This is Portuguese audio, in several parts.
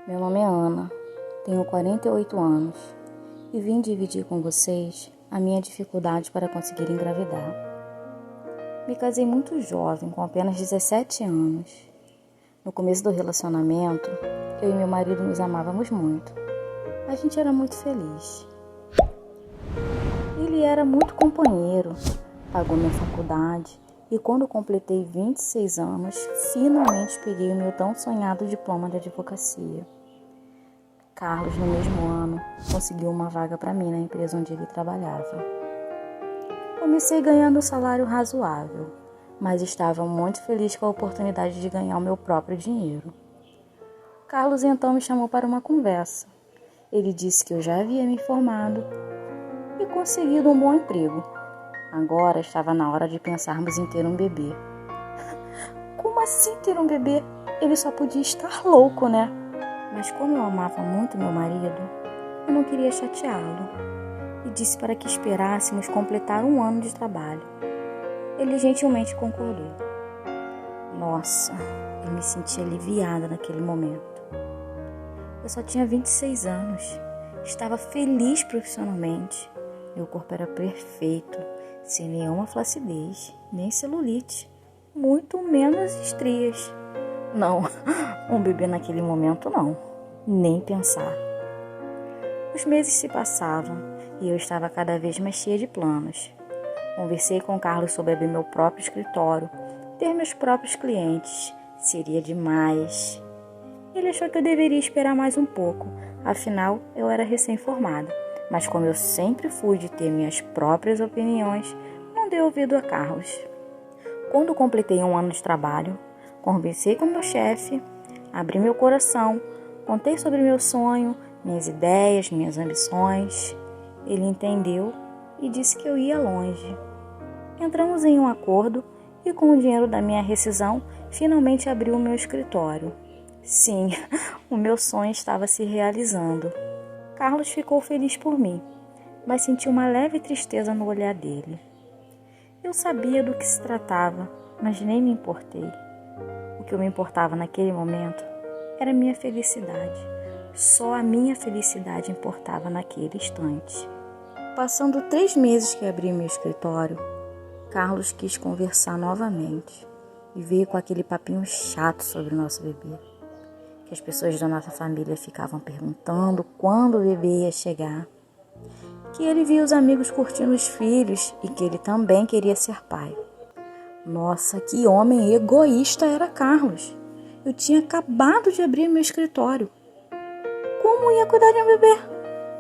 Meu nome é Ana, tenho 48 anos e vim dividir com vocês a minha dificuldade para conseguir engravidar. Me casei muito jovem, com apenas 17 anos. No começo do relacionamento, eu e meu marido nos amávamos muito. A gente era muito feliz. Ele era muito companheiro, pagou minha faculdade e quando completei 26 anos, finalmente peguei o meu tão sonhado diploma de advocacia. Carlos, no mesmo ano, conseguiu uma vaga para mim na empresa onde ele trabalhava. Comecei ganhando um salário razoável, mas estava muito feliz com a oportunidade de ganhar o meu próprio dinheiro. Carlos então me chamou para uma conversa. Ele disse que eu já havia me formado e conseguido um bom emprego. Agora estava na hora de pensarmos em ter um bebê. Como assim ter um bebê? Ele só podia estar louco, né? Mas como eu amava muito meu marido, eu não queria chateá-lo e disse para que esperássemos completar um ano de trabalho. Ele gentilmente concordou. Nossa, eu me senti aliviada naquele momento. Eu só tinha 26 anos, estava feliz profissionalmente, meu corpo era perfeito, sem nenhuma flacidez, nem celulite, muito menos estrias. Não, um bebê naquele momento não, nem pensar. Os meses se passavam e eu estava cada vez mais cheia de planos. Conversei com Carlos sobre abrir meu próprio escritório, ter meus próprios clientes, seria demais. Ele achou que eu deveria esperar mais um pouco, afinal eu era recém-formada, mas como eu sempre fui de ter minhas próprias opiniões, não dei ouvido a Carlos. Quando completei um ano de trabalho, conversei com meu chefe, abri meu coração, contei sobre meu sonho, minhas ideias, minhas ambições. Ele entendeu e disse que eu ia longe. Entramos em um acordo e com o dinheiro da minha rescisão, finalmente abri o meu escritório. Sim, o meu sonho estava se realizando. Carlos ficou feliz por mim, mas senti uma leve tristeza no olhar dele. Eu sabia do que se tratava, mas nem me importei. O que eu me importava naquele momento era minha felicidade. Só a minha felicidade importava naquele instante. Passando 3 meses que abri meu escritório, Carlos quis conversar novamente e veio com aquele papinho chato sobre o nosso bebê. Que as pessoas da nossa família ficavam perguntando quando o bebê ia chegar. Que ele via os amigos curtindo os filhos e que ele também queria ser pai. Nossa, que homem egoísta era Carlos. Eu tinha acabado de abrir meu escritório. Como ia cuidar de um bebê?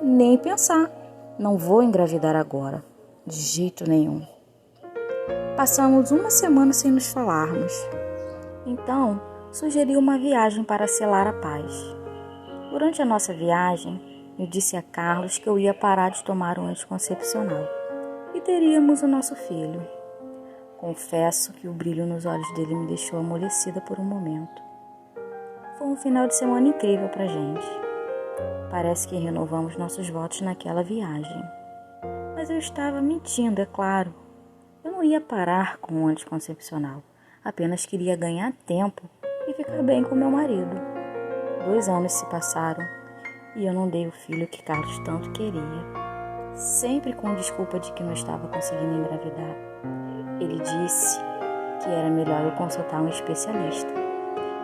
Nem pensar. Não vou engravidar agora. De jeito nenhum. Passamos uma semana sem nos falarmos. Então, sugeri uma viagem para selar a paz. Durante a nossa viagem, eu disse a Carlos que eu ia parar de tomar um anticoncepcional e teríamos o nosso filho. Confesso que o brilho nos olhos dele me deixou amolecida por um momento. Foi um final de semana incrível pra gente. Parece que renovamos nossos votos naquela viagem. Mas eu estava mentindo, é claro. Eu não ia parar com o anticoncepcional. Apenas queria ganhar tempo e ficar bem com meu marido. 2 anos se passaram e eu não dei o filho que Carlos tanto queria. Sempre com desculpa de que não estava conseguindo engravidar. Ele disse que era melhor eu consultar um especialista.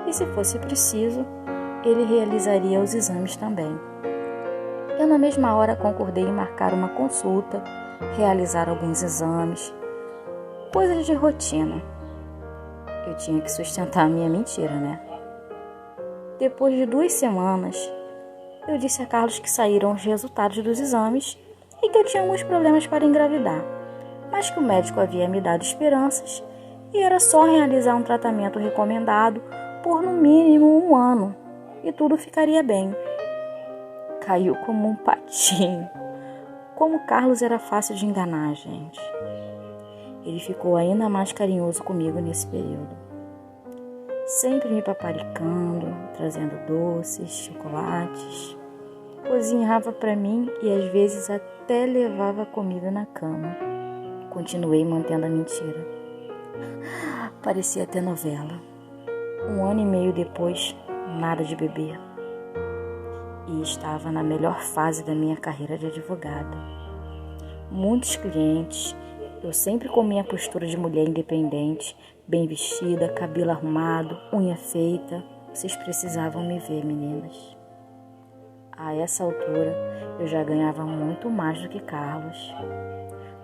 E se fosse preciso, ele realizaria os exames também. Eu na mesma hora concordei em marcar uma consulta, realizar alguns exames, coisas de rotina. Eu tinha que sustentar a minha mentira, né? Depois de 2 semanas, eu disse a Carlos que saíram os resultados dos exames e que eu tinha alguns problemas para engravidar, mas que o médico havia me dado esperanças e era só realizar um tratamento recomendado por no mínimo 1 ano e tudo ficaria bem. Caiu como um patinho. Como Carlos era fácil de enganar, gente. Ele ficou ainda mais carinhoso comigo nesse período. Sempre me paparicando, trazendo doces, chocolates. Cozinhava para mim e às vezes até levava comida na cama. Continuei mantendo a mentira. Parecia até novela. 1 ano e meio depois, nada de bebê. e estava na melhor fase da minha carreira de advogada. Muitos clientes, eu sempre com minha postura de mulher independente, bem vestida, cabelo arrumado, unha feita. Vocês precisavam me ver, meninas. A essa altura, eu já ganhava muito mais do que Carlos.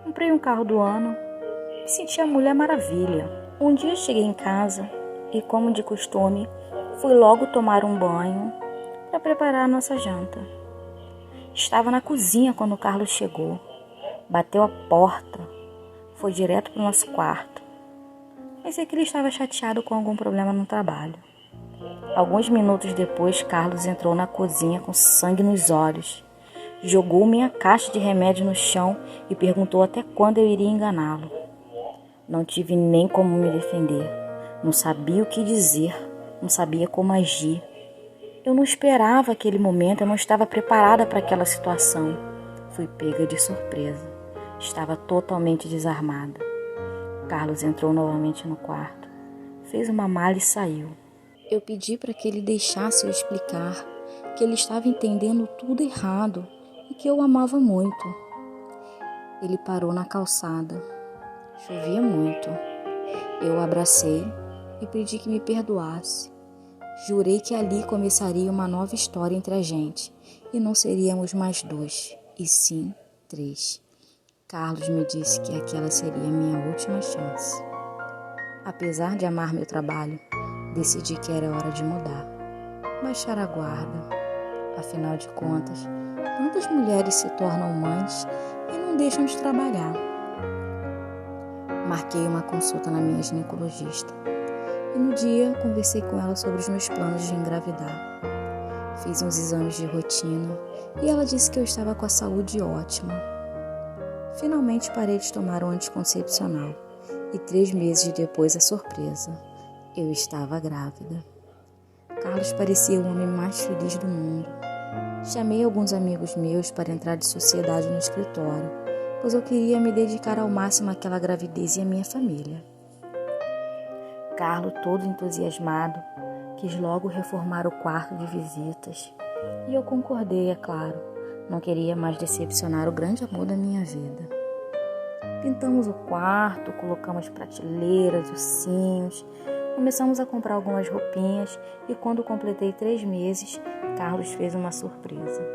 Comprei um carro do ano, me senti a Mulher Maravilha. Um dia cheguei em casa e, como de costume, fui logo tomar um banho para preparar a nossa janta. Estava na cozinha quando o Carlos chegou. Bateu a porta, foi direto para o nosso quarto. Pensei que ele estava chateado com algum problema no trabalho. Alguns minutos depois, Carlos entrou na cozinha com sangue nos olhos. Jogou minha caixa de remédio no chão e perguntou até quando eu iria enganá-lo. Não tive nem como me defender. Não sabia o que dizer, não sabia como agir. Eu não esperava aquele momento, eu não estava preparada para aquela situação. Fui pega de surpresa. Estava totalmente desarmada. Carlos entrou novamente no quarto, fez uma mala e saiu. Eu pedi para que ele deixasse eu explicar que ele estava entendendo tudo errado e que eu o amava muito. Ele parou na calçada. Chovia muito. Eu o abracei e pedi que me perdoasse. Jurei que ali começaria uma nova história entre a gente e não seríamos mais 2, e sim 3. Carlos me disse que aquela seria a minha última chance. Apesar de amar meu trabalho, decidi que era hora de mudar, baixar a guarda. Afinal de contas, tantas mulheres se tornam mães e não deixam de trabalhar. Marquei uma consulta na minha ginecologista e no dia conversei com ela sobre os meus planos de engravidar. Fiz uns exames de rotina e ela disse que eu estava com a saúde ótima. Finalmente parei de tomar um anticoncepcional e 3 meses depois, a surpresa, eu estava grávida. Carlos parecia o homem mais feliz do mundo. Chamei alguns amigos meus para entrar de sociedade no escritório, pois eu queria me dedicar ao máximo àquela gravidez e à minha família. Carlos, todo entusiasmado, quis logo reformar o quarto de visitas e eu concordei, é claro. Não queria mais decepcionar o grande amor da minha vida. Pintamos o quarto, colocamos prateleiras, ursinhos, começamos a comprar algumas roupinhas e quando completei 3 meses, Carlos fez uma surpresa.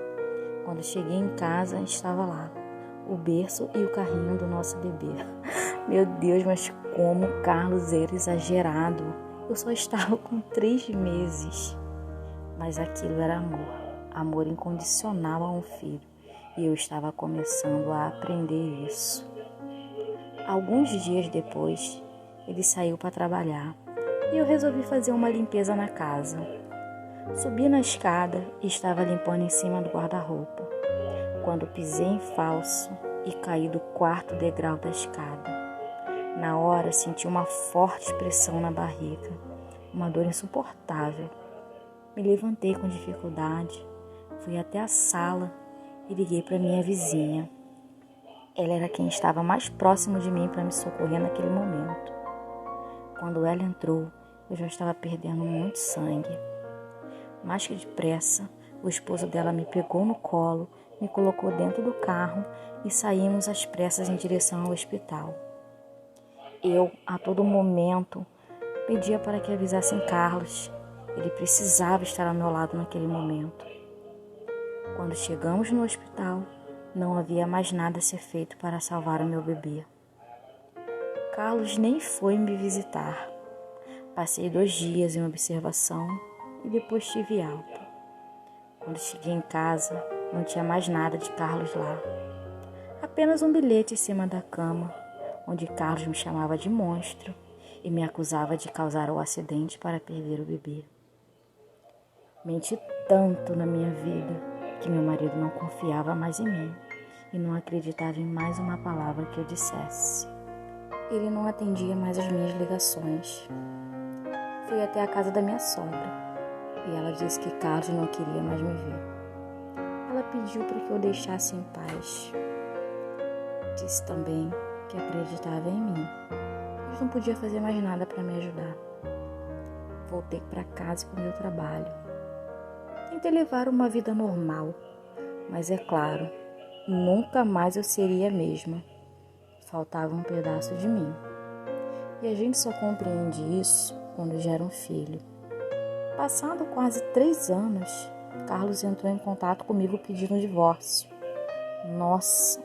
Quando cheguei em casa, estava lá, o berço e o carrinho do nosso bebê. Meu Deus, mas como Carlos era exagerado. Eu só estava com 3 meses. Mas aquilo era amor incondicional a um filho. E eu estava começando a aprender isso. Alguns dias depois, ele saiu para trabalhar e eu resolvi fazer uma limpeza na casa. Subi na escada e estava limpando em cima do guarda-roupa, quando pisei em falso e caí do 4º degrau da escada. Na hora, senti uma forte pressão na barriga, uma dor insuportável. Me levantei com dificuldade, fui até a sala e liguei para minha vizinha. Ela era quem estava mais próximo de mim para me socorrer naquele momento. Quando ela entrou, eu já estava perdendo muito sangue. Mais que depressa, o esposo dela me pegou no colo, me colocou dentro do carro e saímos às pressas em direção ao hospital. Eu, a todo momento, pedia para que avisassem Carlos. Ele precisava estar ao meu lado naquele momento. Quando chegamos no hospital, não havia mais nada a ser feito para salvar o meu bebê. Carlos nem foi me visitar. Passei 2 dias em observação e depois tive alta. Quando cheguei em casa, não tinha mais nada de Carlos lá. Apenas um bilhete em cima da cama, onde Carlos me chamava de monstro e me acusava de causar o acidente para perder o bebê. Menti tanto na minha vida que meu marido não confiava mais em mim e não acreditava em mais uma palavra que eu dissesse. Ele não atendia mais as minhas ligações. Fui até a casa da minha sogra e ela disse que Carlos não queria mais me ver. Ela pediu para que eu deixasse em paz. Disse também que acreditava em mim, mas não podia fazer mais nada para me ajudar. Voltei para casa e para o meu trabalho. Tentei levar uma vida normal, mas é claro, nunca mais eu seria a mesma. Faltava um pedaço de mim. E a gente só compreende isso quando gera um filho. Passado quase 3 anos, Carlos entrou em contato comigo pedindo o divórcio. Nossa,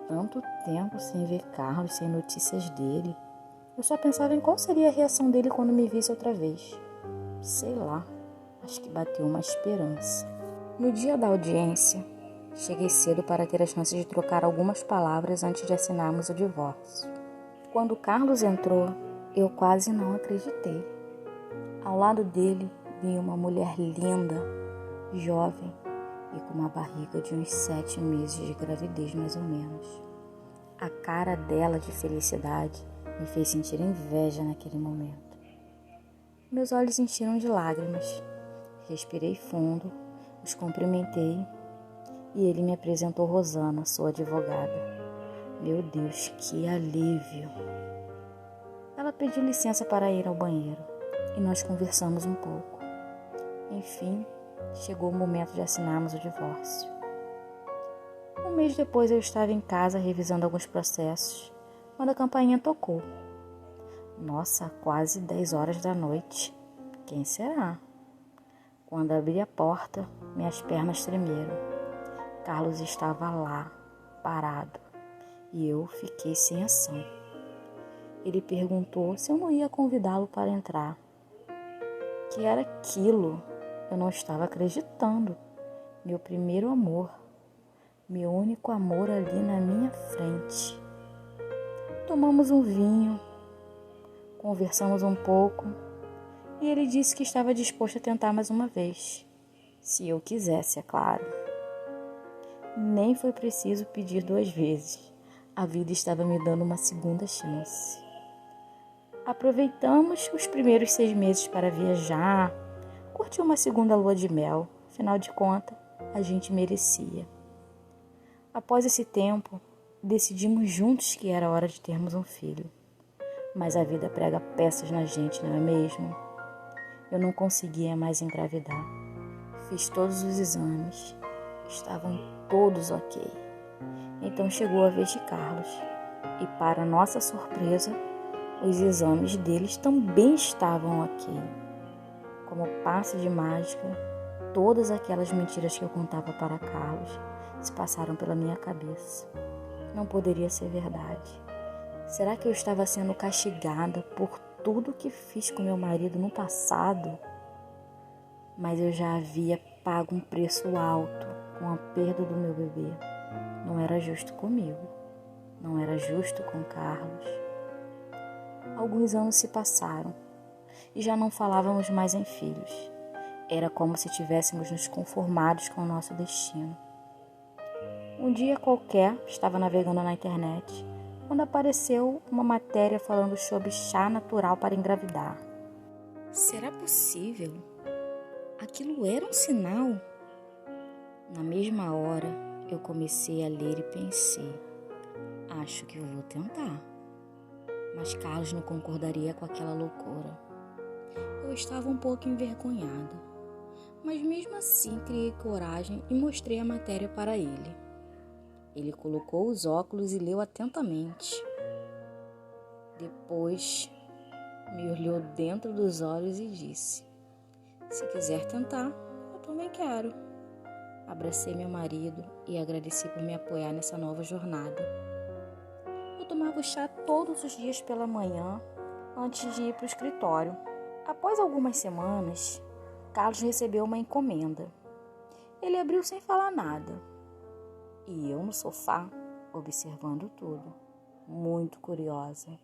tanto tempo sem ver Carlos, sem notícias dele. Eu só pensava em qual seria a reação dele quando me visse outra vez. Sei lá, acho que bateu uma esperança. No dia da audiência, cheguei cedo para ter a chance de trocar algumas palavras antes de assinarmos o divórcio. Quando Carlos entrou, eu quase não acreditei. Ao lado dele vinha uma mulher linda, jovem e com uma barriga de uns 7 meses de gravidez mais ou menos. A cara dela de felicidade me fez sentir inveja naquele momento. Meus olhos encheram de lágrimas. Respirei fundo, os cumprimentei e ele me apresentou Rosana, sua advogada. Meu Deus, que alívio! Ela pediu licença para ir ao banheiro e nós conversamos um pouco. Enfim, chegou o momento de assinarmos o divórcio. Um mês depois eu estava em casa revisando alguns processos, quando a campainha tocou. Nossa, quase 10 horas da noite. Quem será? Quando abri a porta, minhas pernas tremeram. Carlos estava lá, parado, e eu fiquei sem ação. Ele perguntou se eu não ia convidá-lo para entrar. Que era aquilo? Eu não estava acreditando. Meu primeiro amor. Meu único amor ali na minha frente. Tomamos um vinho, conversamos um pouco e ele disse que estava disposto a tentar mais uma vez. Se eu quisesse, é claro. Nem foi preciso pedir 2 vezes. A vida estava me dando uma segunda chance. Aproveitamos os primeiros 6 meses para viajar, curtir uma segunda lua de mel. Afinal de contas, a gente merecia. Após esse tempo, decidimos juntos que era hora de termos um filho. Mas a vida prega peças na gente, não é mesmo? Eu não conseguia mais engravidar. Fiz todos os exames. Estavam todos ok. Então chegou a vez de Carlos. E para nossa surpresa, os exames deles também estavam ok. Como passe de mágica, todas aquelas mentiras que eu contava para Carlos se passaram pela minha cabeça. Não poderia ser verdade. Será que eu estava sendo castigada por tudo que fiz com meu marido no passado? Mas eu já havia pago um preço alto com a perda do meu bebê. Não era justo comigo. Não era justo com Carlos. Alguns anos se passaram e já não falávamos mais em filhos. Era como se tivéssemos nos conformados com o nosso destino. Um dia qualquer, estava navegando na internet, quando apareceu uma matéria falando sobre chá natural para engravidar. Será possível? Aquilo era um sinal? Na mesma hora, eu comecei a ler e pensei, acho que eu vou tentar. Mas Carlos não concordaria com aquela loucura. Eu estava um pouco envergonhada, mas mesmo assim criei coragem e mostrei a matéria para ele. Ele colocou os óculos e leu atentamente. Depois, me olhou dentro dos olhos e disse, se quiser tentar, eu também quero. Abracei meu marido e agradeci por me apoiar nessa nova jornada. Eu tomava o chá todos os dias pela manhã, antes de ir para o escritório. Após algumas semanas, Carlos recebeu uma encomenda. Ele abriu sem falar nada. E eu no sofá, observando tudo, muito curiosa.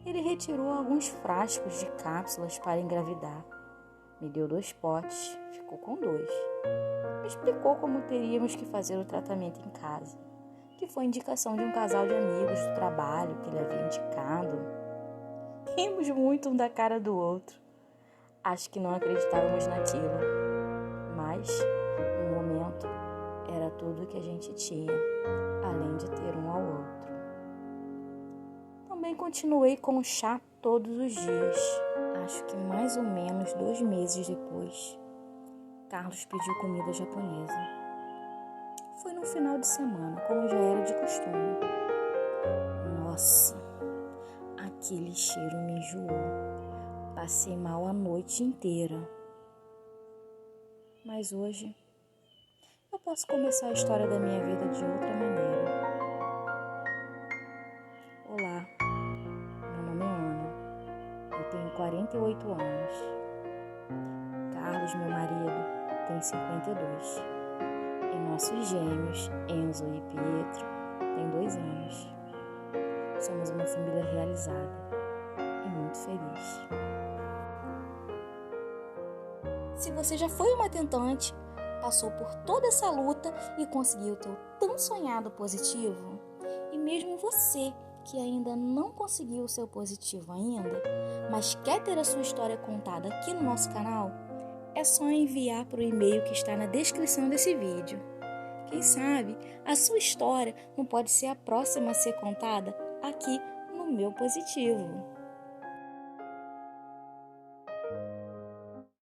Ele retirou alguns frascos de cápsulas para engravidar. Me deu 2 potes, ficou com 2. Me explicou como teríamos que fazer o tratamento em casa, que foi indicação de um casal de amigos do trabalho que ele havia indicado. Rimos muito um da cara do outro. Acho que não acreditávamos naquilo, mas, no momento, era tudo que a gente tinha, além de ter um ao outro. Também continuei com o chá todos os dias. Acho que mais ou menos 2 meses depois, Carlos pediu comida japonesa. Foi no final de semana, como já era de costume. Nossa, aquele cheiro me enjoou. Passei mal a noite inteira. Mas hoje eu posso começar a história da minha vida de outra maneira. Olá, meu nome é Ana. Eu tenho 48 anos. Carlos, meu marido, tem 52. E nossos gêmeos, Enzo e Pietro, têm 2 anos. Somos uma família realizada e muito feliz. Se você já foi uma tentante, passou por toda essa luta e conseguiu o teu tão sonhado positivo, e mesmo você que ainda não conseguiu o seu positivo ainda, mas quer ter a sua história contada aqui no nosso canal, é só enviar para o e-mail que está na descrição desse vídeo. Quem sabe a sua história não pode ser a próxima a ser contada aqui no meu positivo.